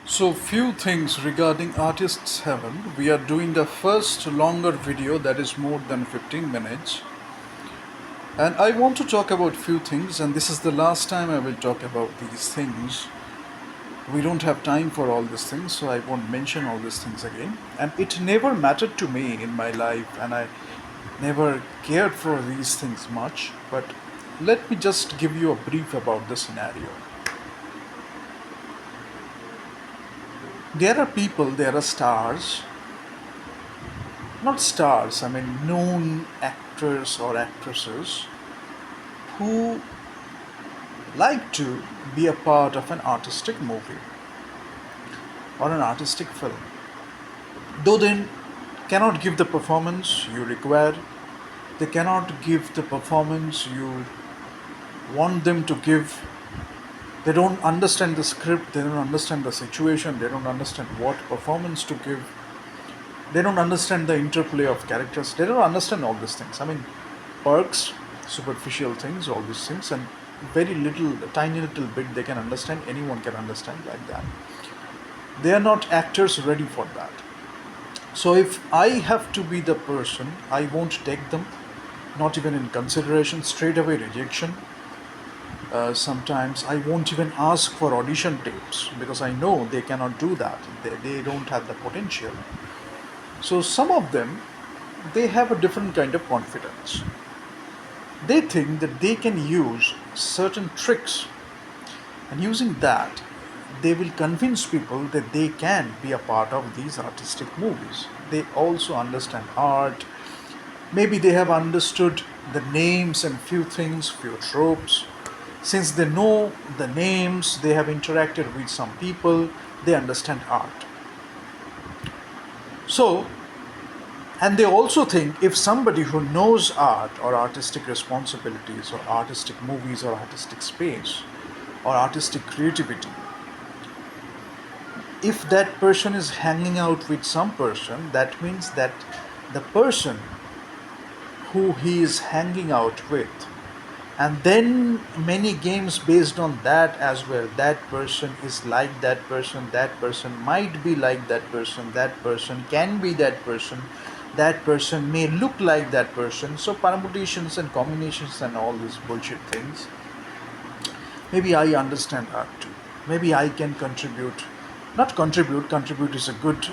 So, few things regarding Artists Heaven. We are doing the first longer video that is more than 15 minutes. And I want to talk about few things, and this is the last time I will talk about these things. We don't have time for all these things, so I won't mention all these things again. And it never mattered to me in my life, and I never cared for these things much. But let me just give you a brief about the scenario. There are people, there are stars, not stars, I mean known actors or actresses who like to be a part of an artistic movie or an artistic film. Though they cannot give the performance you require, they cannot give the performance you want them to give. They don't understand the script, they don't understand the situation, they don't understand what performance to give, they don't understand the interplay of characters, they don't understand all these things. I mean, perks, superficial things, all these things, and very little, tiny little bit they can understand, anyone can understand like that. They are not actors ready for that. So if I have to be the person, I won't take them, not even in consideration, straight away rejection. Sometimes I won't even ask for audition tapes because I know they cannot do that. They don't have the potential. So some of them, they have a different kind of confidence. They think that they can use certain tricks, and using that, they will convince people that they can be a part of these artistic movies. They also understand art. Maybe they have understood the names and few things, few tropes. Since they know the names, they have interacted with some people, they understand art. So, and they also think if somebody who knows art or artistic responsibilities or artistic movies or artistic space or artistic creativity, if that person is hanging out with some person, that means that the person who he is hanging out with, and then many games based on that as well, that person is like that person might be like that person can be that person may look like that person. So permutations and combinations and all these bullshit things. Maybe I understand art too, maybe I can contribute, not contribute, contribute is a good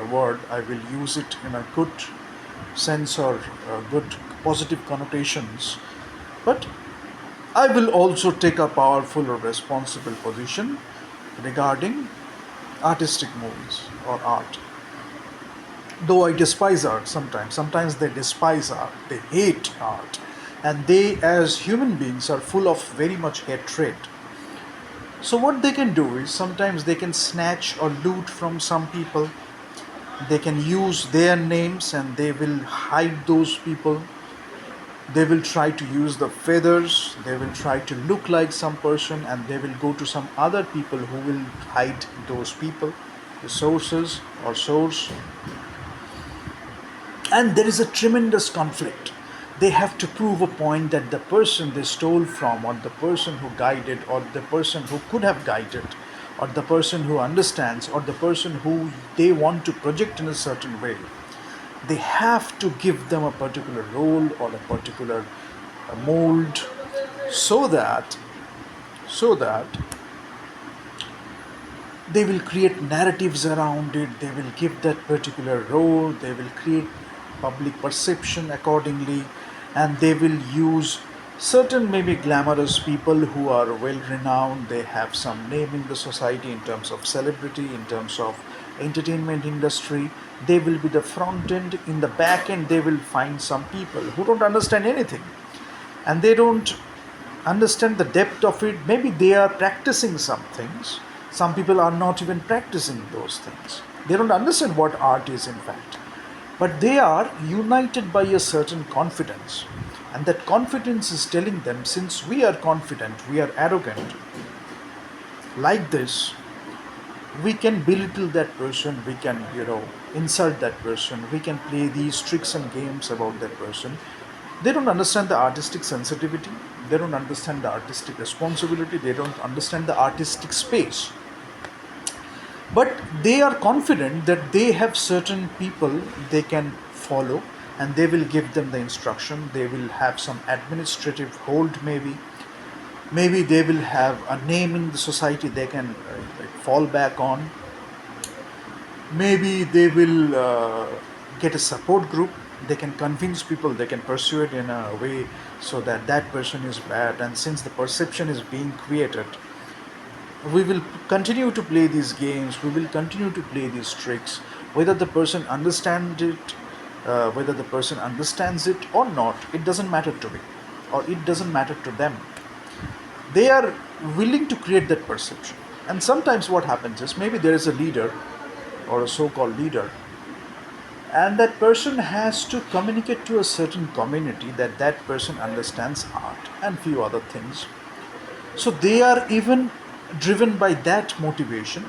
word, I will use it in a good sense or good positive connotations, but I will also take a powerful or responsible position regarding artistic movies or art. Though I despise art sometimes, sometimes they despise art, they hate art, and they, as human beings, are full of very much hatred. So, what they can do is sometimes they can snatch or loot from some people, they can use their names and they will hide those people. They will try to use the feathers, they will try to look like some person, and they will go to some other people who will hide those people, the sources or source. And there is a tremendous conflict. They have to prove a point that the person they stole from, or the person who guided, or the person who could have guided, or the person who understands, or the person who they want to project in a certain way, they have to give them a particular role or a particular mold, so that so that they will create narratives around it, they will give that particular role, they will create public perception accordingly, and they will use certain maybe glamorous people who are well renowned, they have some name in the society in terms of celebrity, in terms of entertainment industry. They will be the front end, in the back end they will find some people who don't understand anything, and they don't understand the depth of it. Maybe they are practicing some things, some people are not even practicing those things, they don't understand what art is in fact, but they are united by a certain confidence, and that confidence is telling them, since we are confident, we are arrogant like this, we can belittle that person, we can, insult that person, we can play these tricks and games about that person. They don't understand the artistic sensitivity, they don't understand the artistic responsibility, they don't understand the artistic space. but they are confident that they have certain people they can follow, and they will give them the instruction. They will have some administrative hold, maybe they will have a name in the society they can like fall back on. Maybe they will get a support group. They can convince people, they can persuade in a way so that that person is bad, and since the perception is being created, we will continue to play these games, we will continue to play these tricks, whether the person understands it, whether the person understands it or not, it doesn't matter to me, or it doesn't matter to them. They are willing to create that perception. And sometimes what happens is, maybe there is a leader or a so-called leader, and that person has to communicate to a certain community that that person understands art and few other things. So they are even driven by that motivation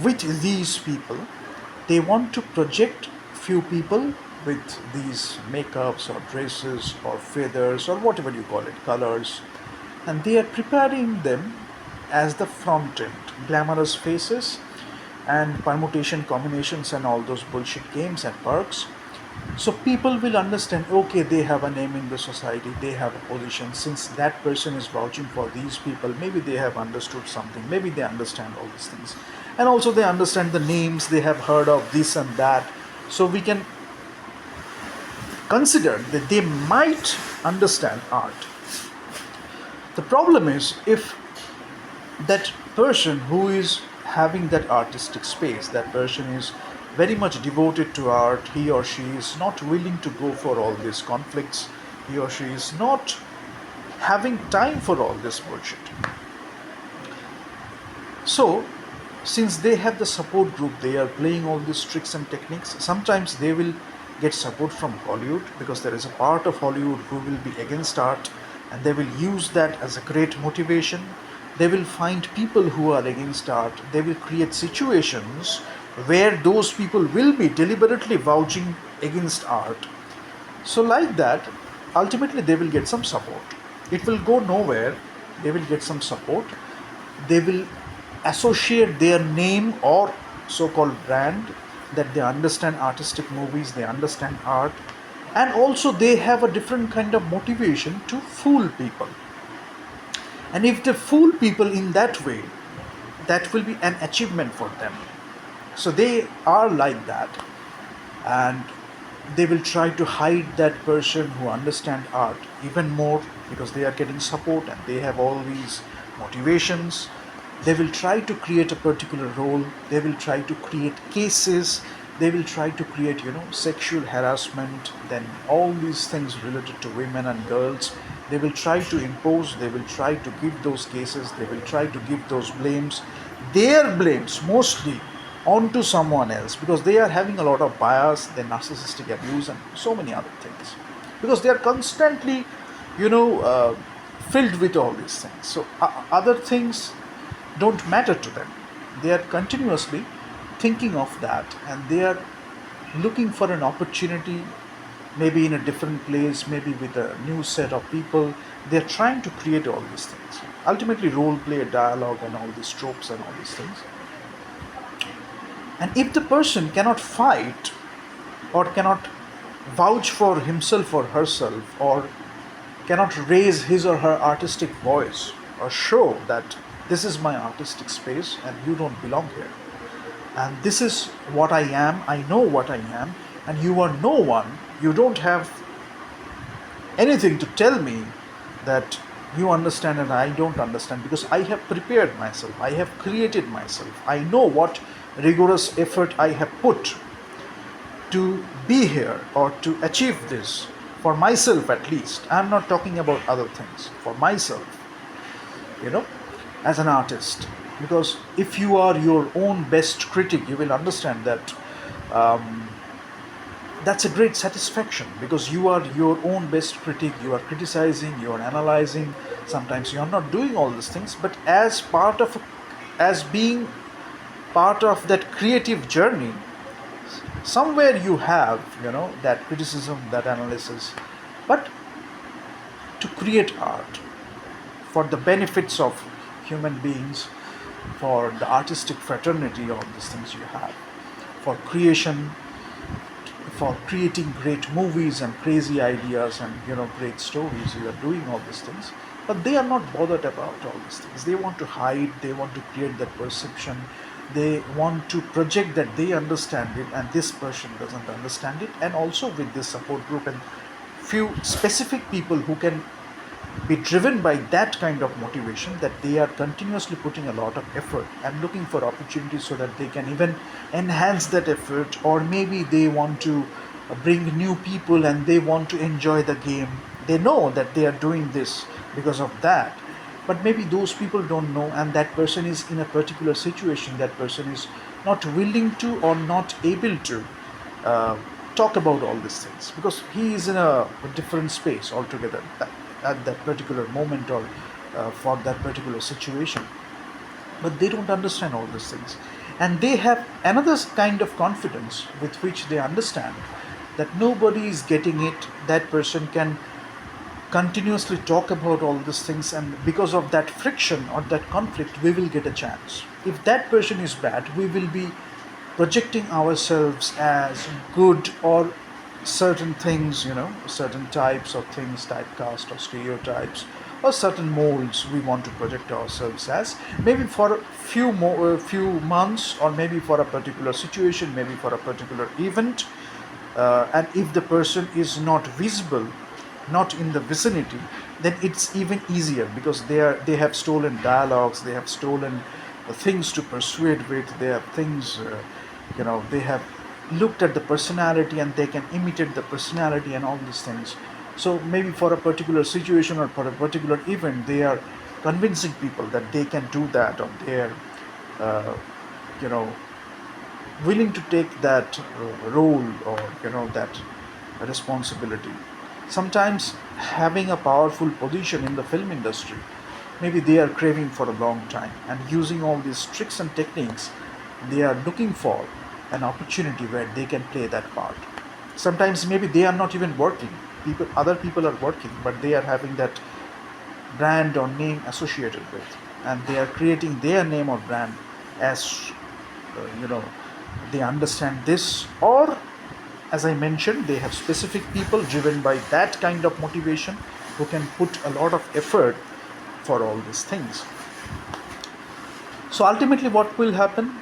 with these people. They want to project few people with these makeups or dresses or feathers or whatever you call it, colors, and they are preparing them as the front end, glamorous faces and permutation combinations and all those bullshit games and perks. So people will understand, okay, they have a name in the society, they have a position. Since that person is vouching for these people, maybe they have understood something, maybe they understand all these things. And also they understand the names, they have heard of this and that. So we can consider that they might understand art. The problem is, if that person who is having that artistic space, that person is very much devoted to art, he or she is not willing to go for all these conflicts, he or she is not having time for all this bullshit. So, since they have the support group, they are playing all these tricks and techniques. Sometimes they will get support from Hollywood, because there is a part of Hollywood who will be against art, and they will use that as a great motivation. They will find people who are against art. They will create situations where those people will be deliberately vouching against art. So, like that, ultimately they will get some support. It will go nowhere. They will get some support. They will associate their name or so called brand, that they understand artistic movies, they understand art, and also they have a different kind of motivation to fool people. And if they fool people in that way, that will be an achievement for them. So they are like that, and they will try to hide that person who understand art even more, because they are getting support and they have all these motivations. They will try to create a particular role, they will try to create cases, they will try to create, sexual harassment, then all these things related to women and girls. They will try to impose, they will try to give those cases, they will try to give those blames, their blames mostly, onto someone else, because they are having a lot of bias, their narcissistic abuse, and so many other things, because they are constantly, you know, uh, filled with all these things. So other things don't matter to them. They are continuously thinking of that, and they are looking for an opportunity, maybe in a different place, maybe with a new set of people. They are trying to create all these things. Ultimately, role play, dialogue, and all these tropes and all these things. And if the person cannot fight, or cannot vouch for himself or herself, or cannot raise his or her artistic voice, or show that this is my artistic space and you don't belong here, and this is what I am, I know what I am, and you are no one, you don't have anything to tell me that you understand and I don't understand, because I have prepared myself, I have created myself, I know what rigorous effort I have put to be here or to achieve this, for myself at least. I'm not talking about other things, for myself, you know, as an artist. Because if you are your own best critic, you will understand that that's a great satisfaction, because you are your own best critic, you are criticizing, you are analyzing. Sometimes you are not doing all these things, but as part of, as being part of that creative journey, somewhere you have, that criticism, that analysis. But to create art for the benefits of human beings, for the artistic fraternity, all these things you have, for creation, for creating great movies and crazy ideas and great stories. You are doing all these things, but they are not bothered about all these things. They want to hide, they want to create that perception, they want to project that they understand it and this person doesn't understand it. And also with this support group and few specific people who can be driven by that kind of motivation, that they are continuously putting a lot of effort and looking for opportunities so that they can even enhance that effort, or maybe they want to bring new people and they want to enjoy the game. They know that they are doing this because of that, but maybe those people don't know, and that person is in a particular situation, that person is not willing to or not able to uh, talk about all these things because he is in a different space altogether at that particular moment, or for that particular situation. But they don't understand all these things, and they have another kind of confidence with which they understand that nobody is getting it. That person can continuously talk about all these things, and because of that friction or that conflict we will get a chance. If that person is bad, we will be projecting ourselves as good, or certain things, certain types of things, typecast or stereotypes, or certain molds we want to project ourselves as, maybe for few months, or maybe for a particular situation, maybe for a particular event. And if the person is not visible, not in the vicinity, then it's even easier, because they have stolen dialogues, they have stolen things to persuade with, they have things, they have looked at the personality and they can imitate the personality and all these things. So maybe for a particular situation or for a particular event, they are convincing people that they can do that, or they are uh, you know willing to take that role, or that responsibility. Sometimes having a powerful position in the film industry, maybe they are craving for a long time, and using all these tricks and techniques, they are looking for an opportunity where they can play that part. Sometimes maybe they are not even working, other people are working, but they are having that brand or name associated with, and they are creating their name or brand as you know they understand this. Or, as I mentioned, they have specific people driven by that kind of motivation, who can put a lot of effort for all these things. So ultimately what will happen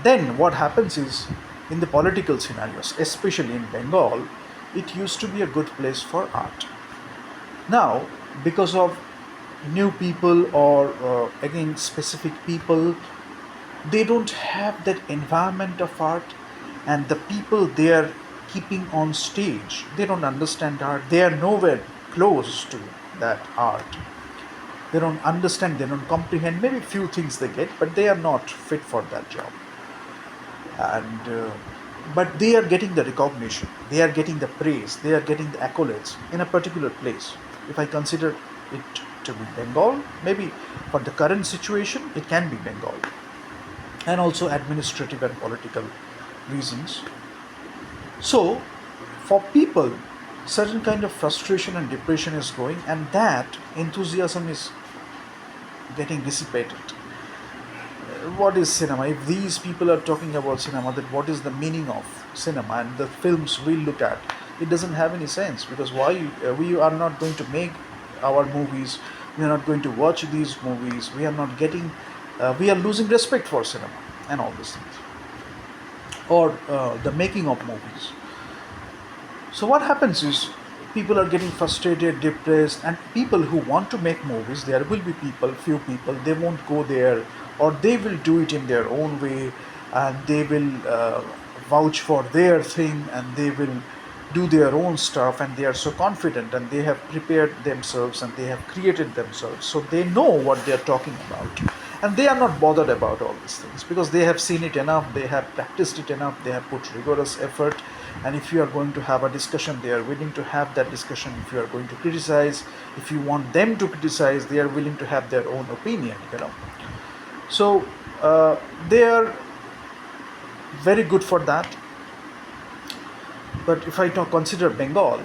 then, what happens is, in the political scenarios, especially in Bengal, it used to be a good place for art. Now, because of new people, or again specific people, they don't have that environment of art, and the people they are keeping on stage, they don't understand art, they are nowhere close to that art. They don't understand, they don't comprehend, maybe few things they get, but they are not fit for that job. And but they are getting the recognition, they are getting the praise, they are getting the accolades in a particular place. If I consider it to be Bengal, maybe for the current situation it can be Bengal, and also administrative and political reasons. So for people, certain kind of frustration and depression is going, and that enthusiasm is getting dissipated. What is cinema? If these people are talking about cinema, then what is the meaning of cinema and the films we look at? It doesn't have any sense, because why we are not going to make our movies, we are not going to watch these movies, we are not getting, we are losing respect for cinema and all these things, or the making of movies. So what happens is, people are getting frustrated, depressed, and people who want to make movies, there will be people, few people, they won't go there, or they will do it in their own way, and they will vouch for their thing, and they will do their own stuff, and they are so confident, and they have prepared themselves, and they have created themselves, so they know what they are talking about, and they are not bothered about all these things, because they have seen it enough, they have practiced it enough, they have put rigorous effort. And if you are going to have a discussion, they are willing to have that discussion. If you are going to criticize, if you want them to criticize, they are willing to have their own opinion. So they are very good for that. But if I talk, consider Bengal,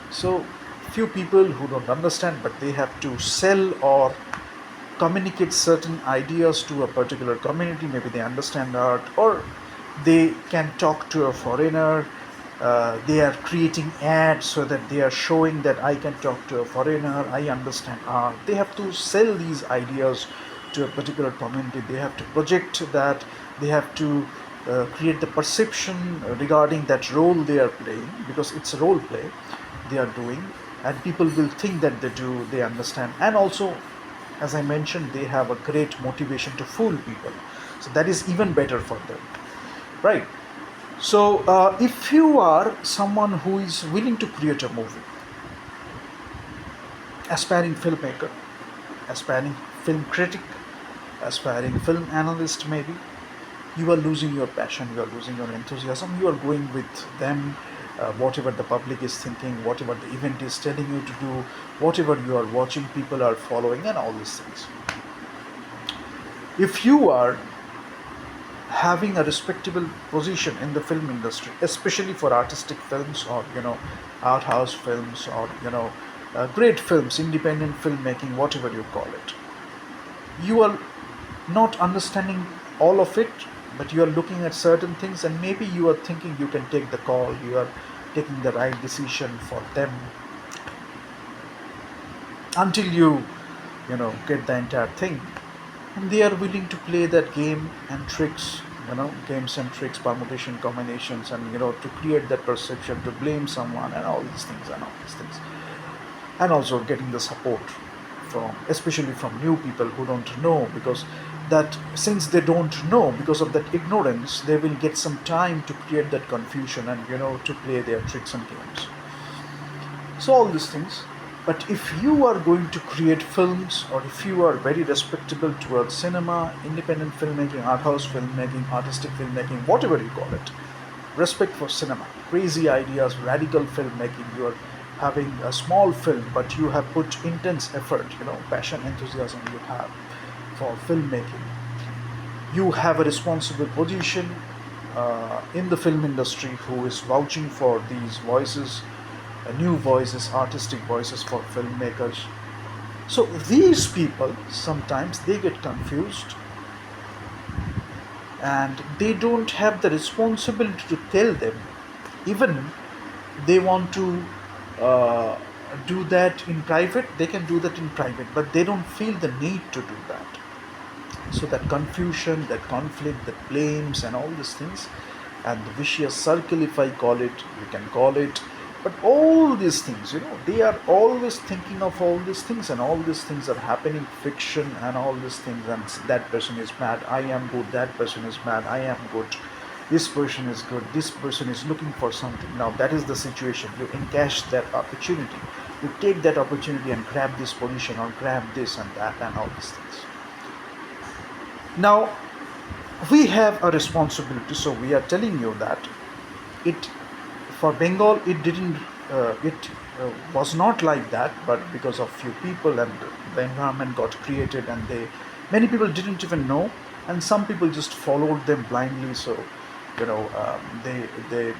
so few people who don't understand, but they have to sell, or communicate certain ideas to a particular community. Maybe they understand art, or they can talk to a foreigner. They are creating ads so that they are showing that I can talk to a foreigner, I understand art. They have to sell these ideas to a particular community. They have to project that. They have to create the perception regarding that role they are playing, because it's a role play they are doing, and people will think that they understand. And also, as I mentioned, they have a great motivation to fool people, so that is even better for them, right? So if you are someone who is willing to create a movie, aspiring filmmaker, aspiring film critic, aspiring film analyst, maybe you are losing your passion, you are losing your enthusiasm, you are going with them, whatever the public is thinking, whatever the event is telling you to do, whatever you are watching, people are following, and all these things. If you are having a respectable position in the film industry, especially for artistic films, or art house films, or great films, independent filmmaking, whatever you call it, you are not understanding all of it, but you are looking at certain things, and maybe you are thinking you can take the call, you are taking the right decision for them, until you get the entire thing, and they are willing to play that game and tricks, games and tricks, permutation combinations, and to create that perception, to blame someone, and all these things, and also getting the support from, especially from new people who don't know, because that since they don't know, because of that ignorance, they will get some time to create that confusion, and to play their tricks and games. So all these things. But if you are going to create films, or if you are very respectable towards cinema, independent filmmaking, art house filmmaking, artistic filmmaking, whatever you call it, respect for cinema, crazy ideas, radical filmmaking, you are having a small film, but you have put intense effort, passion, enthusiasm you have for filmmaking. You have a responsible position in the film industry who is vouching for these voices, new voices, artistic voices for filmmakers. So these people sometimes they get confused, and they don't have the responsibility to tell them. Even they want to uh, do that in private, they can do that in private, but they don't feel the need to do that. So that confusion, that conflict, that blames, and all these things, and the vicious circle, if I call it, you can call it, but all these things, they are always thinking of all these things, and all these things are happening fiction, and all these things, and that person is bad, I am good, that person is bad, I am good, this person is good, this person is looking for something. Now that is the situation, you encash that opportunity, you take that opportunity and grab this position, or grab this and that, and all these things. Now we have a responsibility, so we are telling you that it, for Bengal, it didn't it was not like that, but because of few people, and the environment got created, and many people didn't even know, and some people just followed them blindly. So they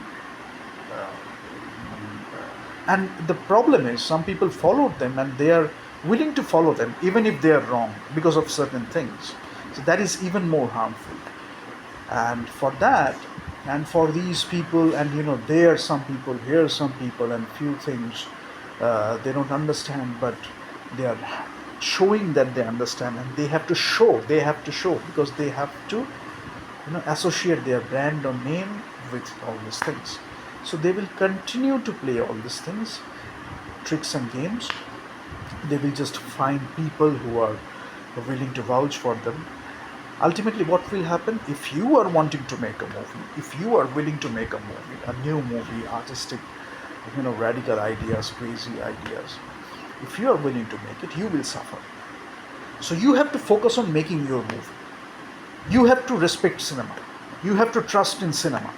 uh, and the problem is, some people followed them, and they are willing to follow them even if they are wrong, because of certain things. So that is even more harmful. And for that, and for these people, and there are some people, here are some people, and few things they don't understand, but they are showing that they understand, and they have to show because they have to associate their brand or name with all these things. So they will continue to play all these things, tricks and games. They will just find people who are willing to vouch for them. Ultimately, what will happen, if you are wanting to make a movie, if you are willing to make a movie, a new movie, artistic, radical ideas, crazy ideas, if you are willing to make it, you will suffer. So you have to focus on making your movie. You have to respect cinema. You have to trust in cinema.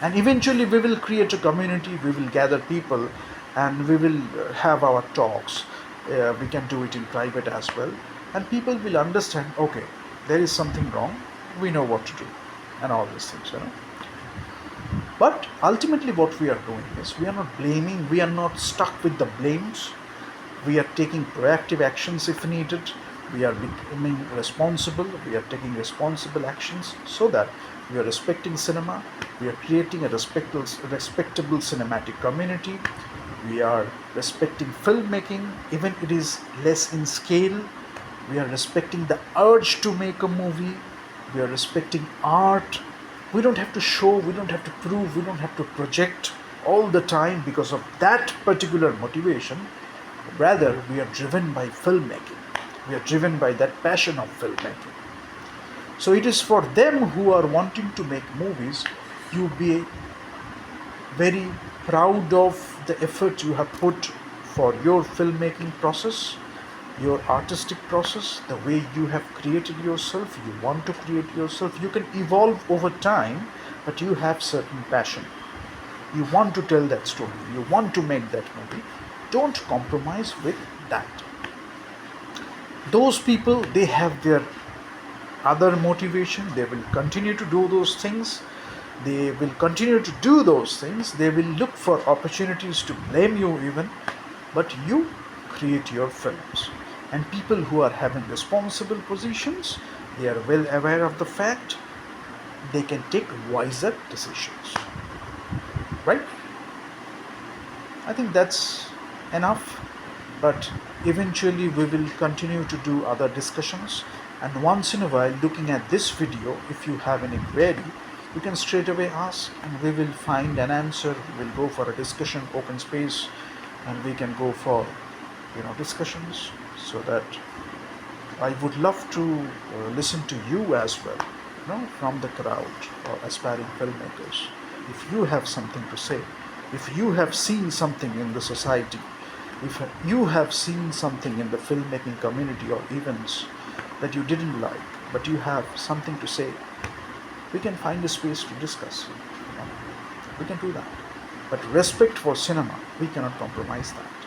And eventually we will create a community, we will gather people, and we will have our talks. We can do it in private as well. And people will understand, okay, there is something wrong, we know what to do, and all these things. But ultimately what we are doing is, we are not blaming, we are not stuck with the blames. We are taking proactive actions if needed. We are becoming responsible, we are taking responsible actions so that we are respecting cinema, we are creating a respectable cinematic community, we are respecting filmmaking, even it is less in scale, we are respecting the urge to make a movie, we are respecting art. We don't have to show, we don't have to prove, we don't have to project all the time because of that particular motivation. Rather, we are driven by filmmaking. We are driven by that passion of filmmaking. So it is for them who are wanting to make movies, you be very proud of the effort you have put for your filmmaking process, your artistic process, the way you have created yourself, you want to create yourself. You can evolve over time, but you have certain passion. You want to tell that story, you want to make that movie. Don't compromise with that. Those people, they have their other motivation, they will continue to do those things, they will continue to do those things, they will look for opportunities to blame you even, but you create your films. And people who are having responsible positions, they are well aware of the fact, they can take wiser decisions, right? I think that's enough, but eventually we will continue to do other discussions. And once in a while, looking at this video, if you have any query, you can straight away ask, and we will find an answer. We'll go for a discussion, open space, and we can go for discussions. So that I would love to listen to you as well, from the crowd or aspiring filmmakers. If you have something to say, if you have seen something in the society, if you have seen something in the filmmaking community or events that you didn't like, but you have something to say, we can find a space to discuss. We can do that. But respect for cinema, we cannot compromise that.